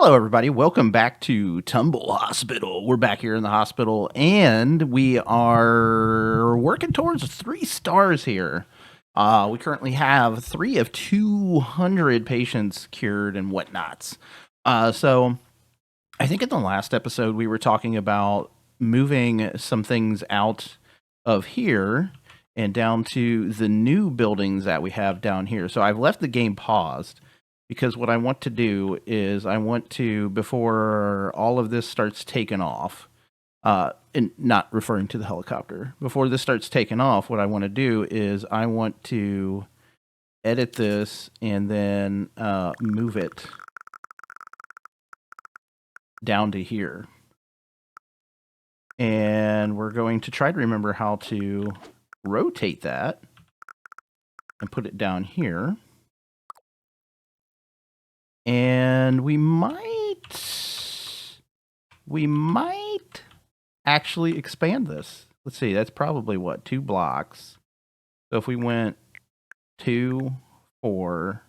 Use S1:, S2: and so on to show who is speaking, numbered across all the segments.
S1: Hello, everybody. Welcome back to Tumble Hospital. We're back here in the hospital, and we are working towards 3 stars here. We currently have 3 of 200 patients cured and whatnots. So I think in the last episode we were talking about moving some things out of here and down to the new buildings that we have down here. So I've left the game paused because what I want to do is I want to, before all of this starts taking off, and not referring to the helicopter, before this starts taking off, what I want to do is I want to edit this and then move it down to here. And we're going to try to remember how to rotate that and put it down here. And we might actually expand this. Let's see, that's probably what, 2 blocks. So if we went 2, 4,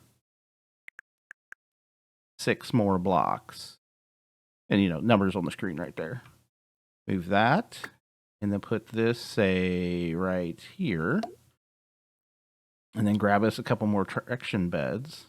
S1: 6 more blocks, and numbers on the screen right there. Move that, and then put this, say, right here. And then grab us a couple more traction beds.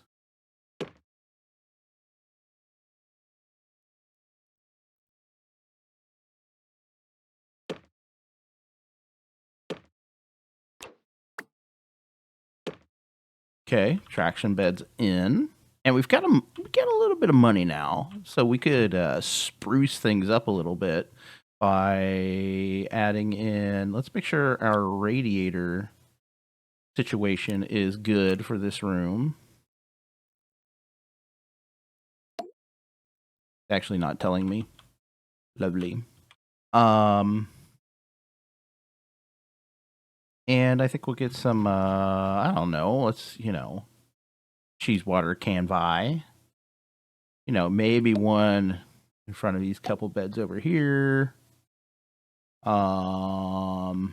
S1: Okay, traction beds in. And we've got a little bit of money now, so we could spruce things up a little bit by adding in. Let's make sure our radiator situation is good for this room. Actually, not telling me. Lovely. And I think we'll get some. I don't know. Let's cheese water can vi. Maybe one in front of these couple beds over here. Got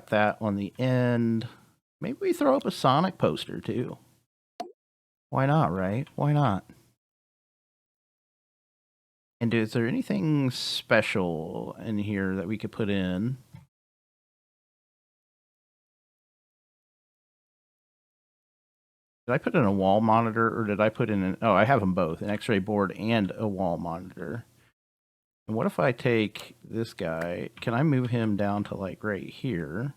S1: that on the end. Maybe we throw up a Sonic poster too. Why not, right? Why not? And is there anything special in here that we could put in? Did I put in a wall monitor, or did I put in oh, I have them both, an X-ray board and a wall monitor. And what if I take this guy? Can I move him down to like right here?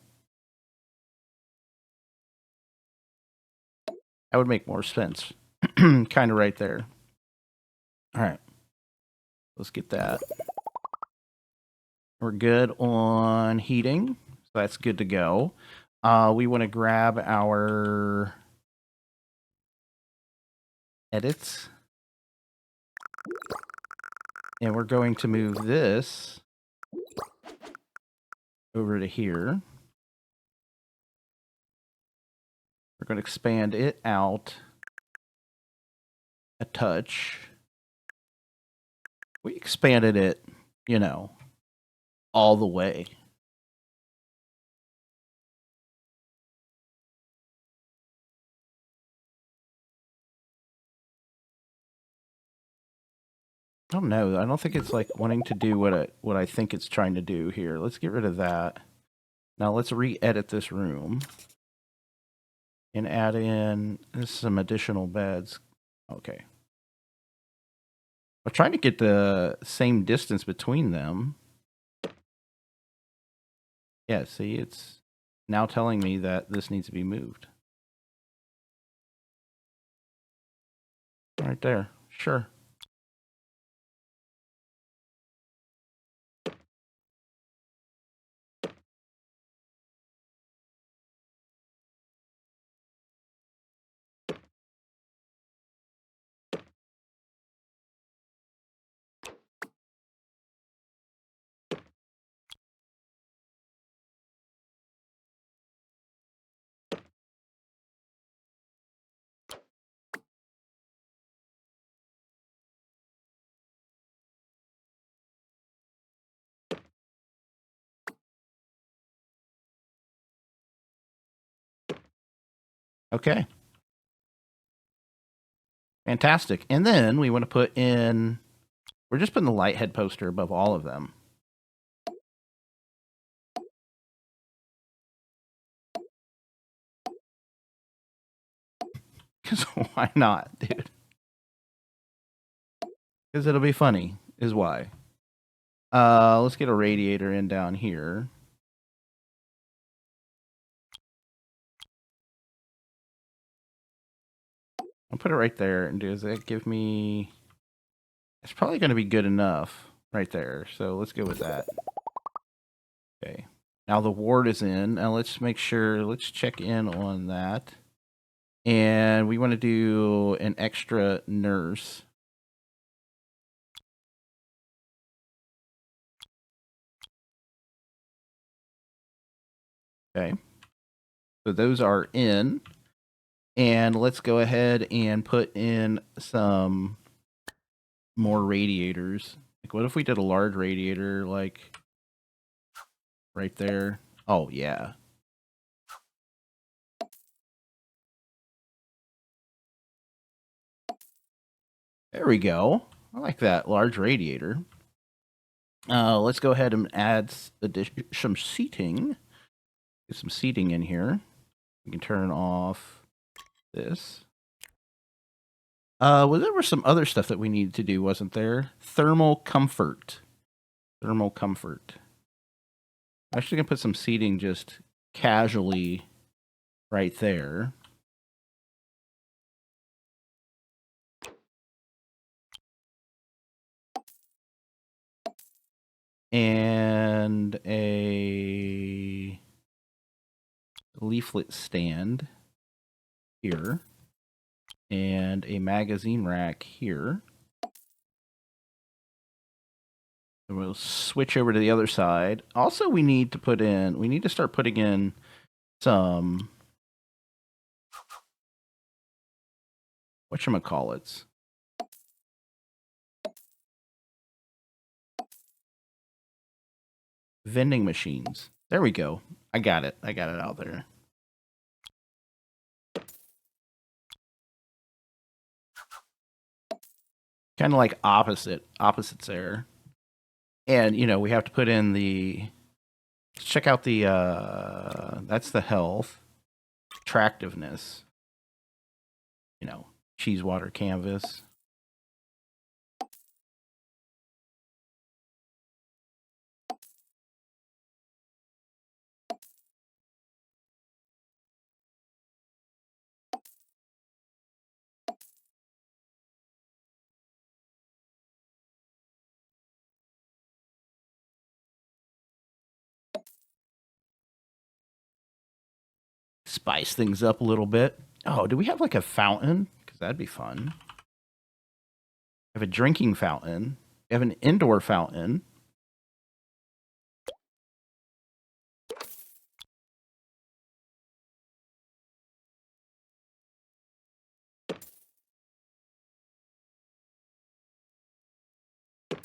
S1: That would make more sense. Kind of right there. All right. Let's get that. We're good on heating. So that's good to go. We want to grab our edits. And we're going to move this over to here. We're going to expand it out a touch. We expanded it, all the way. I don't know. I don't think it's like wanting to do what I think it's trying to do here. Let's get rid of that. Now let's re-edit this room and add in some additional beds. Okay. I'm trying to get the same distance between them. Yeah, see, it's now telling me that this needs to be moved. Right there. Sure. Okay. Fantastic. And then we want to put in, we're just putting the light head poster above all of them. Because why not, dude? Because it'll be funny, is why. Let's get a radiator in down here. I'll put it right there, and does that give me... It's probably going to be good enough right there, so let's go with that. Okay. Now the ward is in. Now let's make sure, let's check in on that. And we want to do an extra nurse. Okay. So those are in. And let's go ahead and put in some more radiators. Like, what if we did a large radiator, like, right there? Oh, yeah. There we go. I like that large radiator. Let's go ahead and add some seating. Get some seating in here. We can turn off this. Well, there was some other stuff that we needed to do, wasn't there? Thermal comfort. Thermal comfort. I'm actually going to put some seating just casually right there. And a leaflet stand here. And a magazine rack here. And we'll switch over to the other side. Also, we need to start putting in some, whatchamacallits. Vending machines. There we go. I got it. I got it out there. Kind of like opposites there. And, you know, we have to put in the, check out the, that's the health, attractiveness, you know, cheese water canvas. Spice things up a little bit. Oh, do we have like a fountain? Because that'd be fun. We have a drinking fountain. We have an indoor fountain. I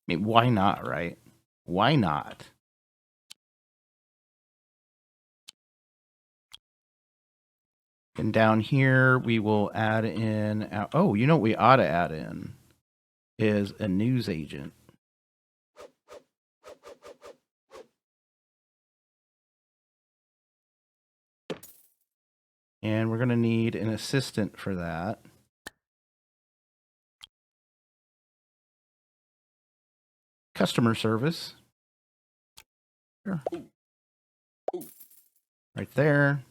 S1: mean, why not, right? Why not? And down here, we will add in... Oh, you know what we ought to add in? Is a news agent. And we're going to need an assistant for that. Customer service. Sure. Right there.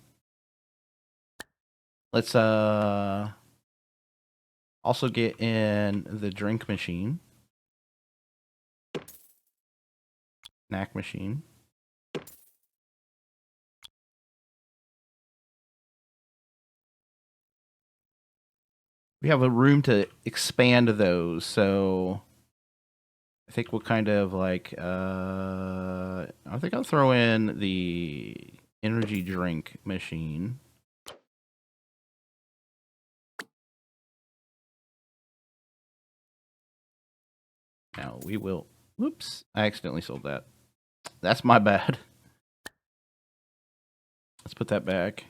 S1: Let's also get in the drink machine. Snack machine. We have a room to expand those, so I think we'll kind of like, I think I'll throw in the energy drink machine. Now we will, whoops, I accidentally sold that. That's my bad. Let's put that back.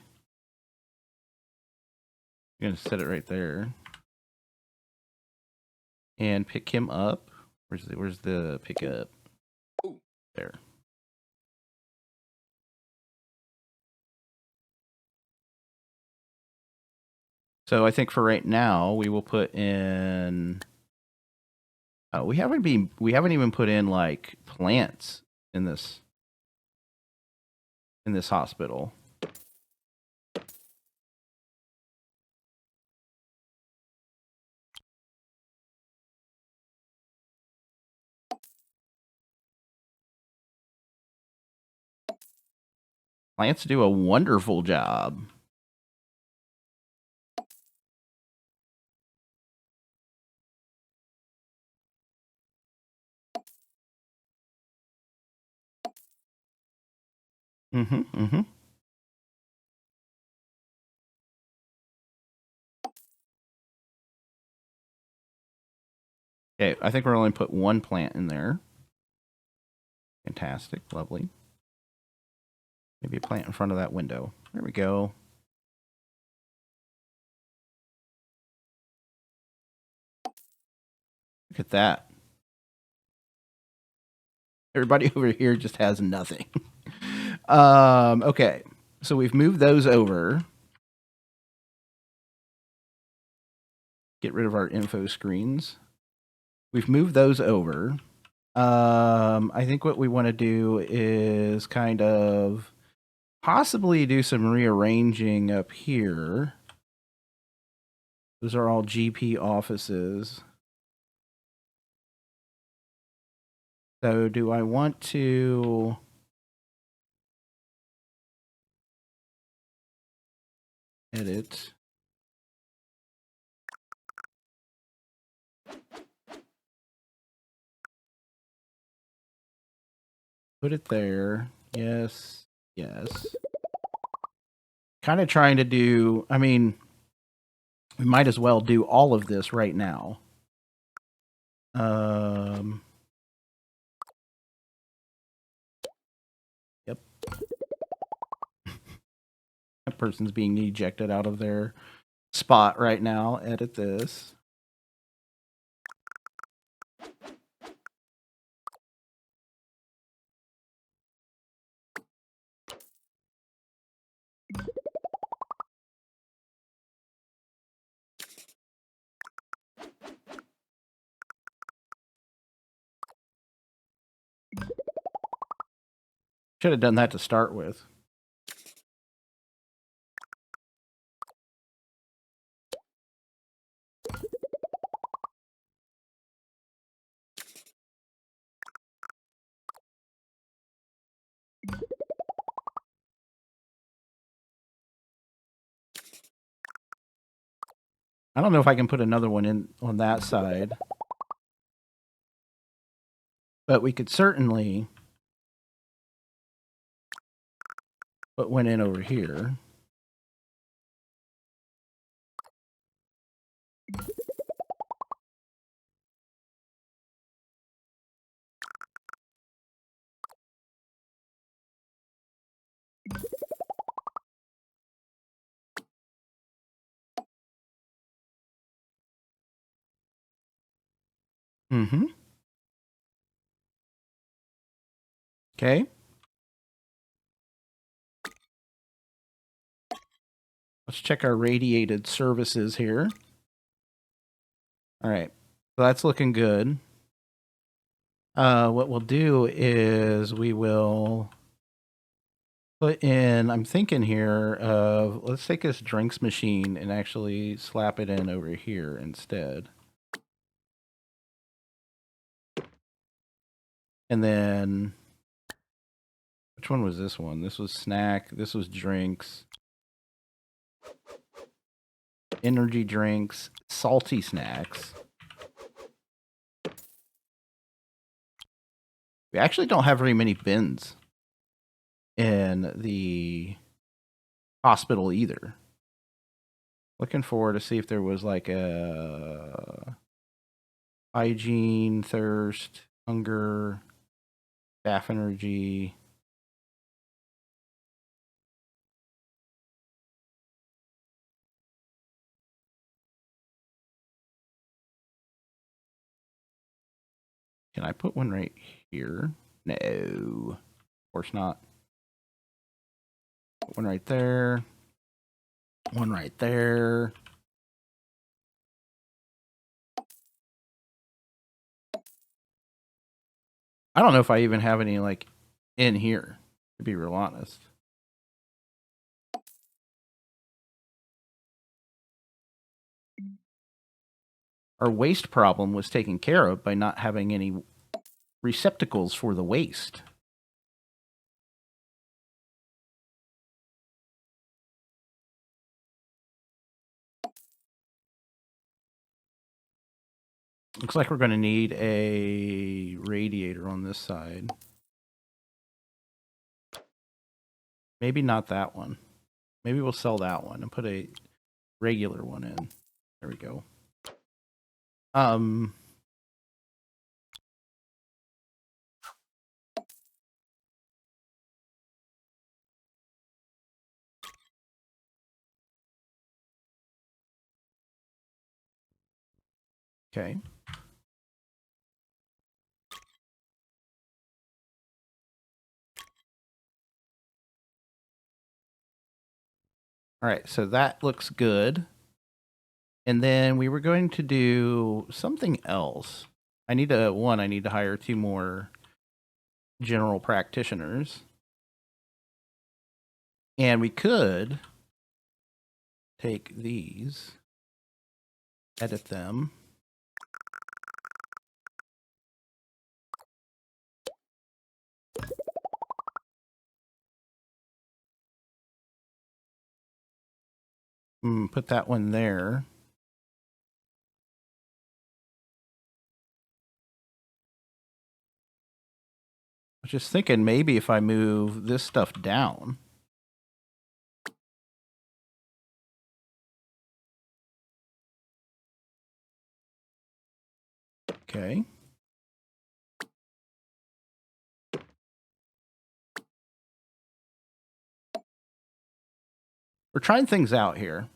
S1: I'm gonna set it right there. and pick him up. Where's the pickup? There. So I think for right now we will put in. We haven't even put in like plants in this hospital. Plants do a wonderful job. Okay, I think we're only put one plant in there. Fantastic, lovely. Maybe a plant in front of that window. There we go. Look at that. Everybody over here just has nothing. Okay, so we've moved those over. Get rid of our info screens. We've moved those over. I think what we want to do is kind of possibly do some rearranging up here. Those are all GP offices. So do I want to... edit? Put it there. Yes. Yes. Kind of trying to do... I mean, we might as well do all of this right now. Yep. That person's being ejected out of their spot right now. Edit this. Should have done that to start with. I don't know if I can put another one in on that side. But we could certainly put one in over here. Mm-hmm. Okay. Let's check our radiated services here. All right. So that's looking good. What we'll do is we will put in, I'm thinking here of, let's take this drinks machine and actually slap it in over here instead. And then, which one was this one? This was snack. This was drinks. Energy drinks. Salty snacks. We actually don't have very many bins in the hospital either. Looking forward to see if there was like a hygiene, thirst, hunger, staff energy. Can I put one right here? No. Of course not. Put one right there. One right there. I don't know if I even have any, like, in here, to be real honest. Our waste problem was taken care of by not having any receptacles for the waste. Looks like we're going to need a radiator on this side. Maybe not that one. Maybe we'll sell that one and put a regular one in. There we go. Okay. All right, so that looks good. And then we were going to do something else. I need to hire 2 more general practitioners. And we could take these, edit them. Put that one there. I was just thinking maybe if I move this stuff down. Okay. We're trying things out here.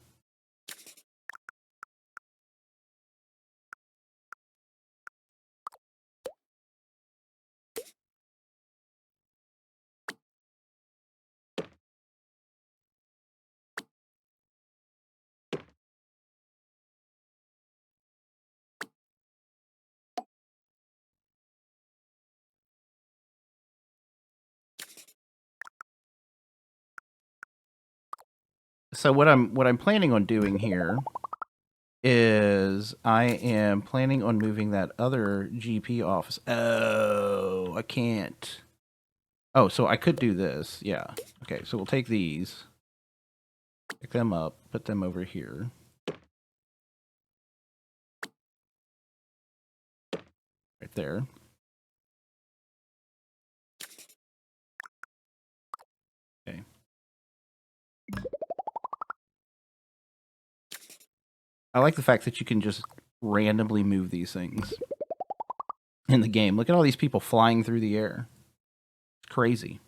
S1: So what I'm planning on doing here is I am planning on moving that other GP office. Oh, I can't. Oh, so I could do this. Yeah. Okay, so we'll take these, pick them up, put them over here. Right there. Okay. I like the fact that you can just randomly move these things in the game. Look at all these people flying through the air. It's crazy.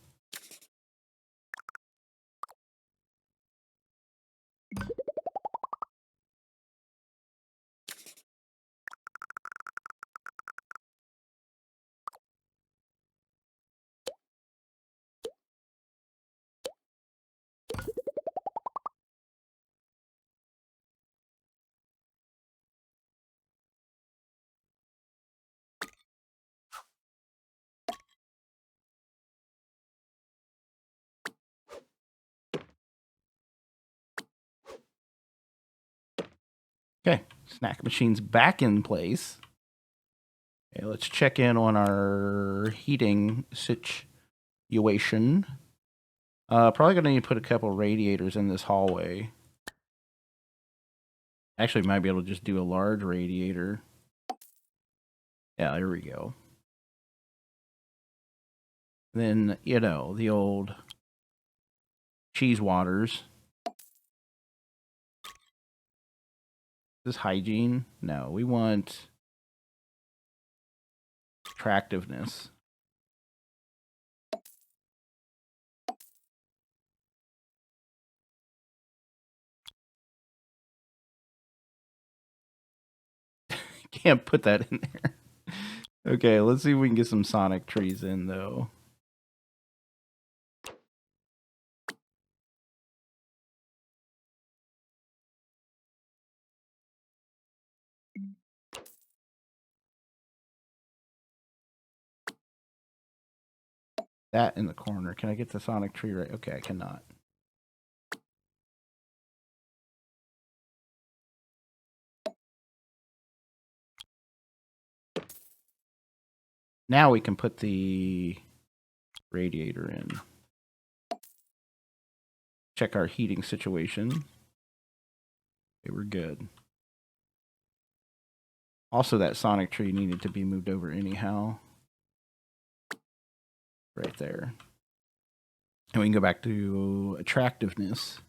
S1: Okay, snack machine's back in place. Okay, let's check in on our heating situation. Probably gonna need to put a couple radiators in this hallway. Actually, might be able to just do a large radiator. Yeah, there we go. Then, you know, the old cheese waters. Is this hygiene? No, we want attractiveness. Can't put that in there. Okay, let's see if we can get some sonic trees in, though. That in the corner. Can I get the sonic tree right? Okay, I cannot. Now we can put the radiator in. Check our heating situation. Okay, we're good. Also, that sonic tree needed to be moved over anyhow. Right there. And we can go back to attractiveness.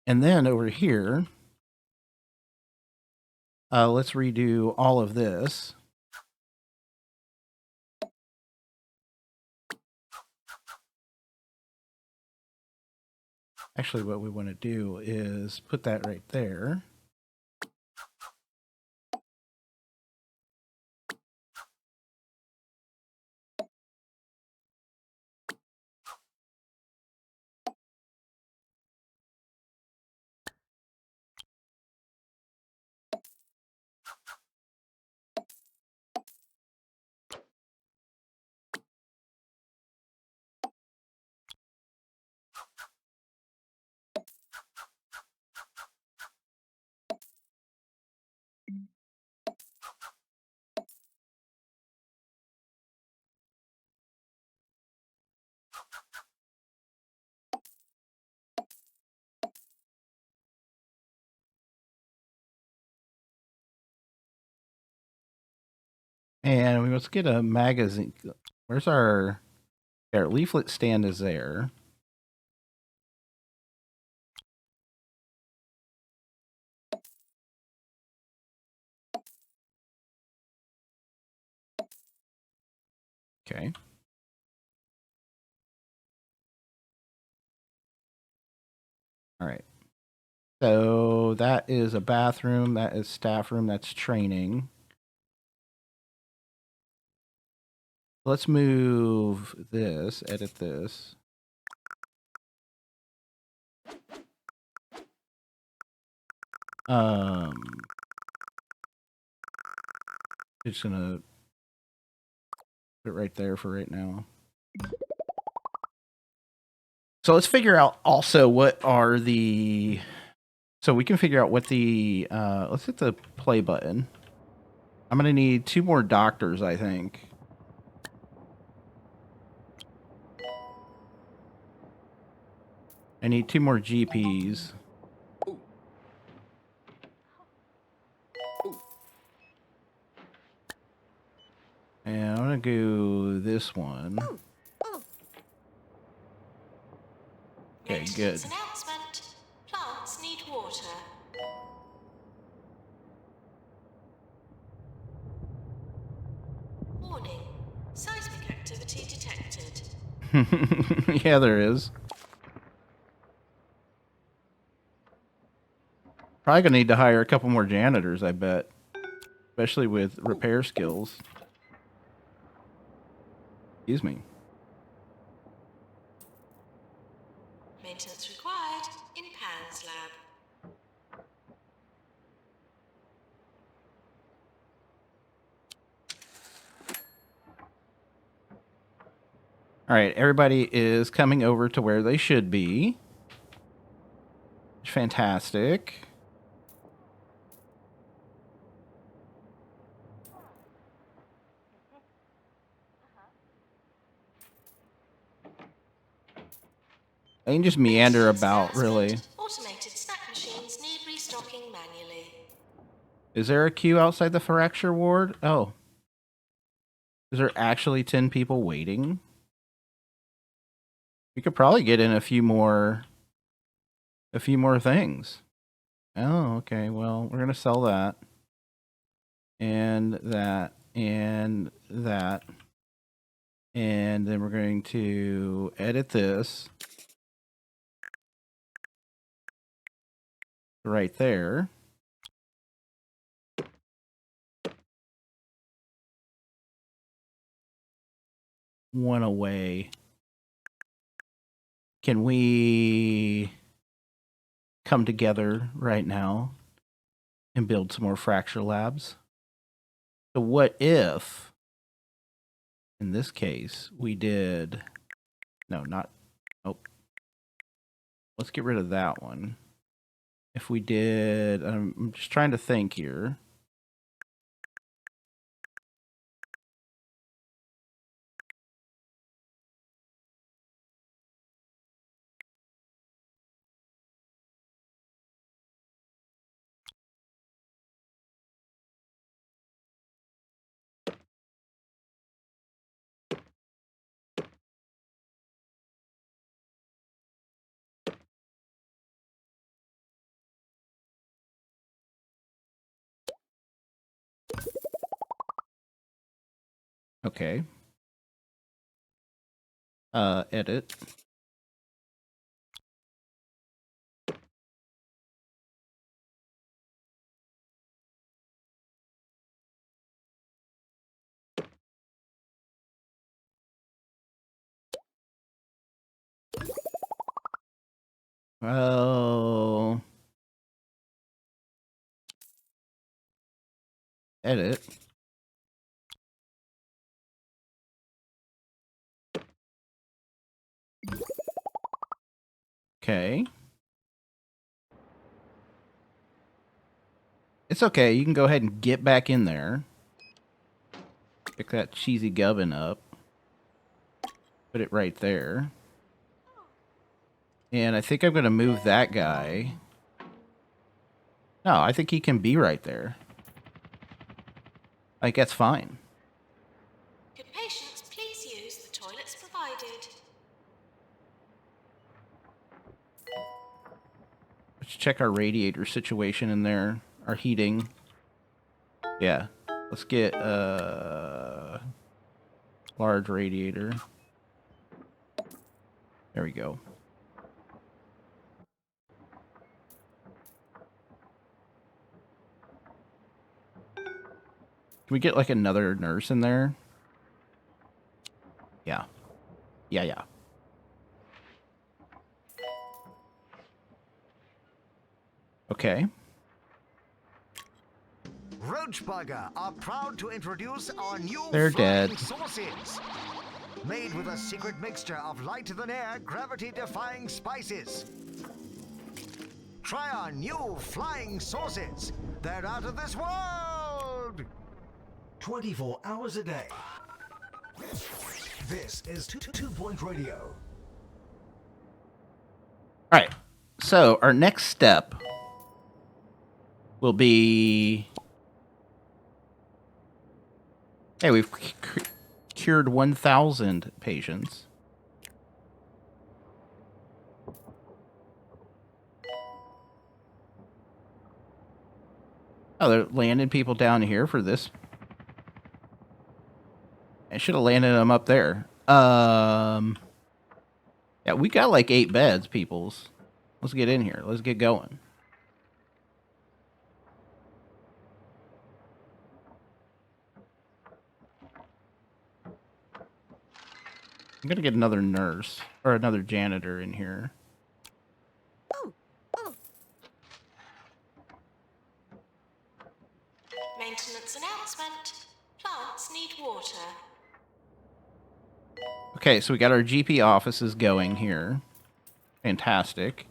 S1: And then over here, let's redo all of this. Actually, what we want to do is put that right there. And we must get a magazine. Where's our... There, leaflet stand is there. Okay. All right. So that is a bathroom. That is staff room. That's training. Let's move this, edit this. Just gonna put it right there for right now. So let's figure out also what are the... So we can figure out what the... let's hit the play button. I'm going to need 2 more doctors, I think. I need 2 more GPs. And I'm going to go this one. Okay, good.
S2: Announcement. Plants need water. Warning. Seismic activity detected.
S1: Yeah, there is. Probably going to need to hire a couple more janitors, I bet. Especially with repair skills. Excuse me.
S2: Maintenance required in Pan's lab.
S1: All right, everybody is coming over to where they should be. Fantastic. They can just meander about, really.
S2: Automated snack machines need restocking manually.
S1: Is there a queue outside the fracture ward? Oh. Is there actually 10 people waiting? We could probably get in a few more things. Oh, okay. Well, we're going to sell that. And that. And that. And then we're going to edit this. Right there. one away. Can we come together right now and build some more fracture labs? So what if, in this case, we did... No, not... Oh. Let's get rid of that one. If we did... I'm just trying to think here. Okay. Edit. Oh. Edit. Okay. It's okay. You can go ahead and get back in there. Pick that cheesy gubbin up. Put it right there. And I think I'm going to move that guy. No, I think he can be right there. Like, that's fine.
S2: Could patients please use the toilets provided?
S1: Let's check our radiator situation in there. Our heating. Yeah. Let's get a large radiator. There we go. Can we get like another nurse in there? Yeah. Yeah. Okay.
S3: Roachburger are proud to introduce our new
S1: They're
S3: flying
S1: dead.
S3: sauces. Made with a secret mixture of lighter-than-air, gravity-defying spices. Try our new flying sauces. They're out of this world!
S4: 24 hours a day. This is 2-Point Radio.
S1: All right. So our next step will be... Hey, we've cured 1,000 patients. Oh, they're landing people down here for this. I should have landed them up there. Yeah, we got like 8 beds, peoples. Let's get in here. Let's get going. I'm gonna get another nurse or another janitor in here.
S2: Maintenance announcement. Plants need water.
S1: Okay, so we got our GP offices going here. Fantastic.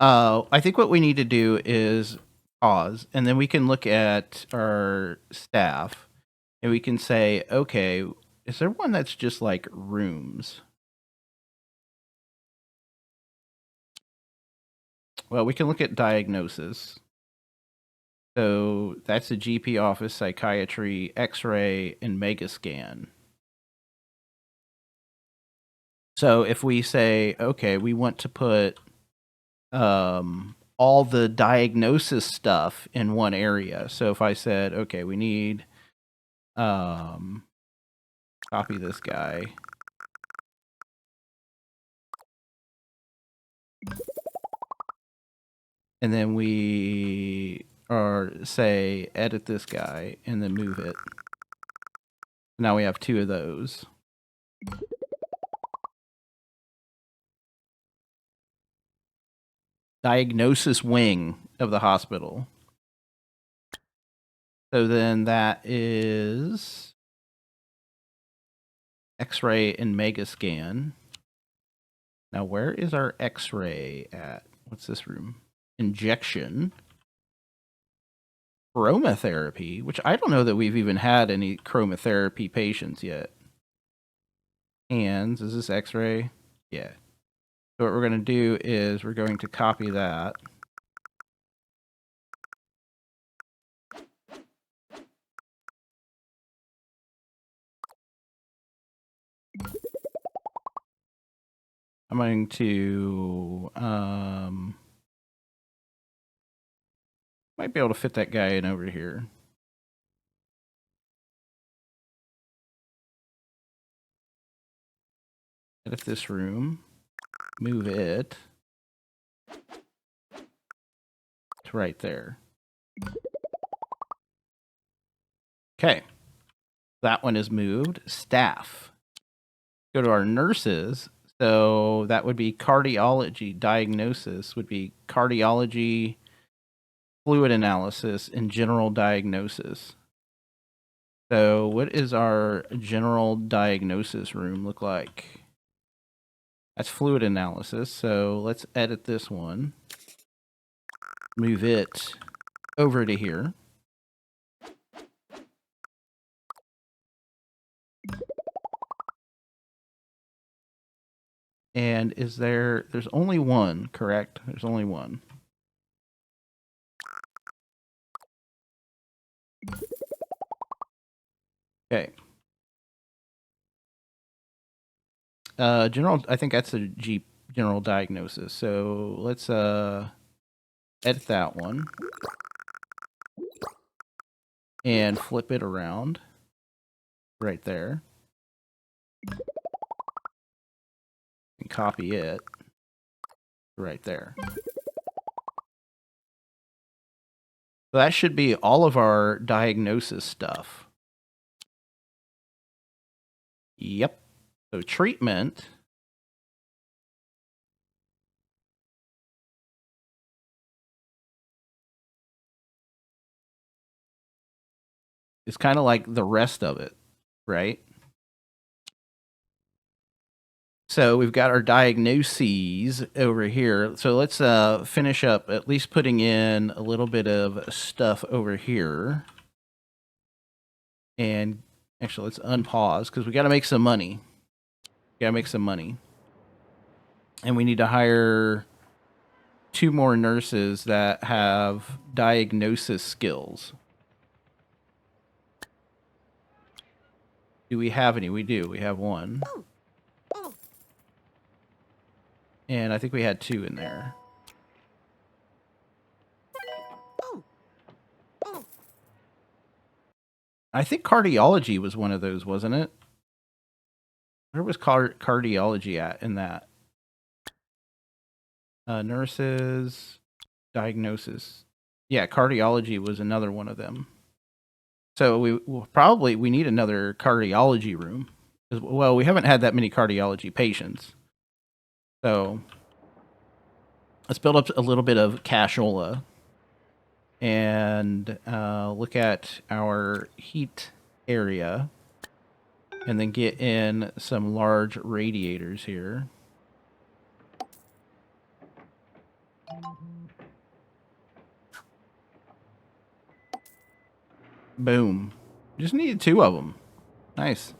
S1: I think what we need to do is pause, and then we can look at our staff, and we can say, okay, is there one that's just like rooms? Well, we can look at diagnosis. So that's a GP office, psychiatry, X-ray, and mega scan. So if we say, okay, we want to put all the diagnosis stuff in one area. So if I said, okay, we need copy this guy. And then we say edit this guy and then move it. Now we have 2 of those. Diagnosis wing of the hospital. So then that is X-ray and mega scan. Now where is our X-ray at? What's this room? Injection. Chromotherapy, which I don't know that we've even had any chromotherapy patients yet. Hands, is this X-ray? Yeah. So what we're going to do is we're going to copy that. I'm going to, might be able to fit that guy in over here. Edit this room, move it to right there. Okay, that one is moved. Staff. Go to our nurses. So that would be cardiology. Diagnosis would be cardiology, fluid analysis, and general diagnosis. So what is our general diagnosis room look like? That's fluid analysis. So let's edit this one. Move it over to here. And there's only one, correct? There's only one. Okay. I think that's a general diagnosis. So let's edit that one and flip it around right there. And copy it right there. So that should be all of our diagnosis stuff. Yep. So treatment. Is kind of like the rest of it, right? So we've got our diagnoses over here. So let's finish up at least putting in a little bit of stuff over here. And actually, let's unpause because we got to make some money. Got to make some money. And we need to hire 2 more nurses that have diagnosis skills. Do we have any? We do. We have 1. And I think we had 2 in there. I think cardiology was one of those, wasn't it? Where was cardiology at in that? Nurses, diagnosis. Yeah, cardiology was another one of them. So we need another cardiology room. Well, we haven't had that many cardiology patients. So let's build up a little bit of cashola and look at our heat area and then get in some large radiators here. Boom. Just needed 2 of them. Nice.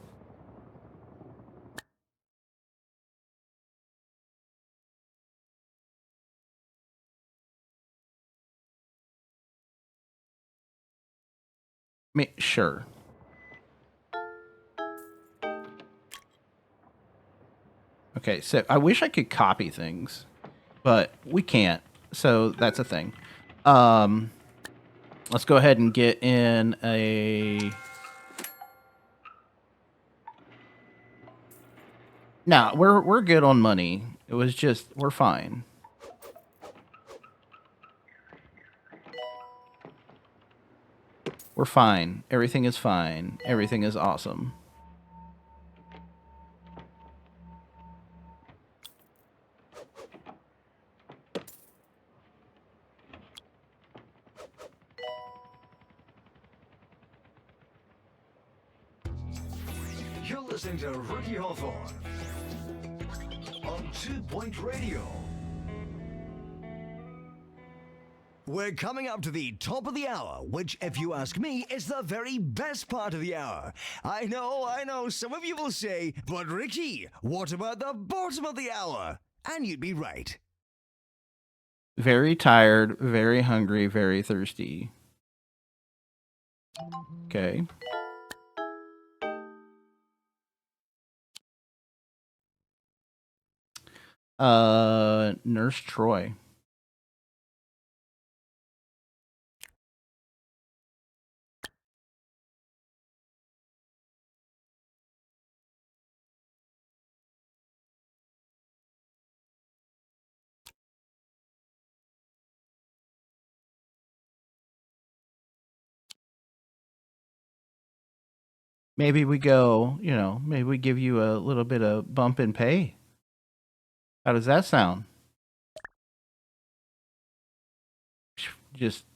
S1: Sure. Okay, so I wish I could copy things, but we can't. So that's a thing. Let's go ahead and get in a... No, we're good on money. It was just, we're fine. We're fine. Everything is fine. Everything is awesome.
S4: listening to Ricky Hawthorne on 2 Point Radio.
S3: We're coming up to the top of the hour, which, if you ask me, is the very best part of the hour. I know, some of you will say, but Ricky, what about the bottom of the hour? And you'd be right.
S1: Very tired, very hungry, very thirsty. Okay. Nurse Troy. Maybe we go, maybe we give you a little bit of bump in pay. How does that sound? Just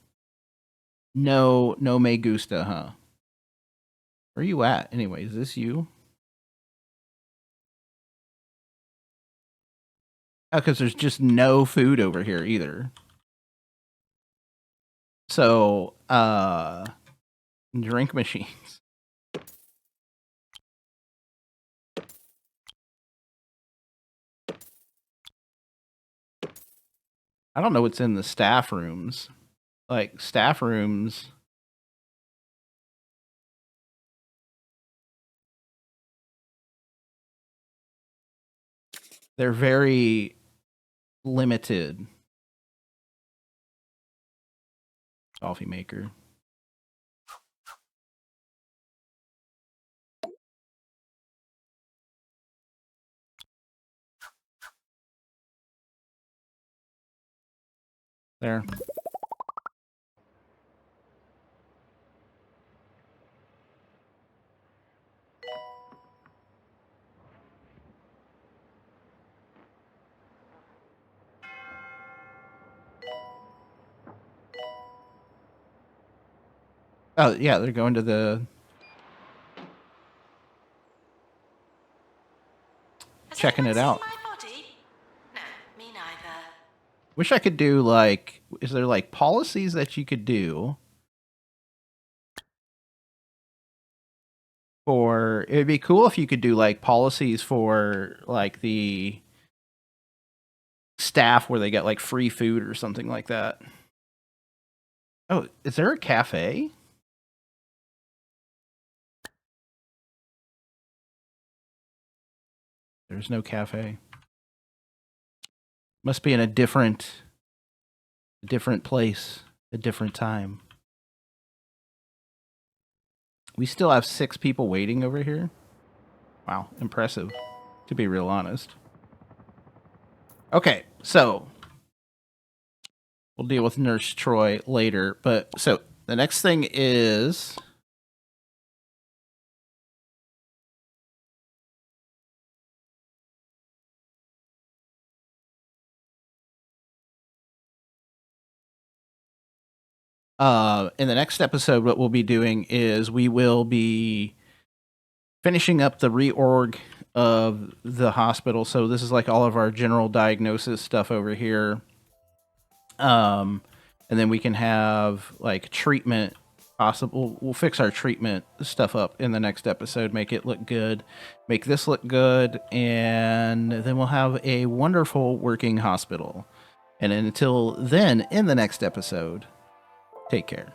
S1: no me gusta, huh? Where are you at? Anyway, is this you? Oh, because there's just no food over here either. So, drink machines. I don't know what's in the staff rooms. Like, staff rooms. They're very limited. Coffee maker. There. Oh, yeah, they're going to the... checking it out.
S2: My body? No, me neither.
S1: Wish I could do, like... Is there, like, policies that you could do for... It'd be cool if you could do, like, policies for, like, the staff where they get, like, free food or something like that. Oh, is there a cafe? There's no cafe. Must be in a different place, a different time. We still have 6 people waiting over here. Wow, impressive, to be real honest. Okay, so we'll deal with Nurse Troy later, but so the next thing is in the next episode, what we'll be doing is we will be finishing up the reorg of the hospital. So this is like all of our general diagnosis stuff over here. And then we can have like treatment possible. We'll fix our treatment stuff up in the next episode, make it look good, make this look good. And then we'll have a wonderful working hospital. And until then, in the next episode, take care.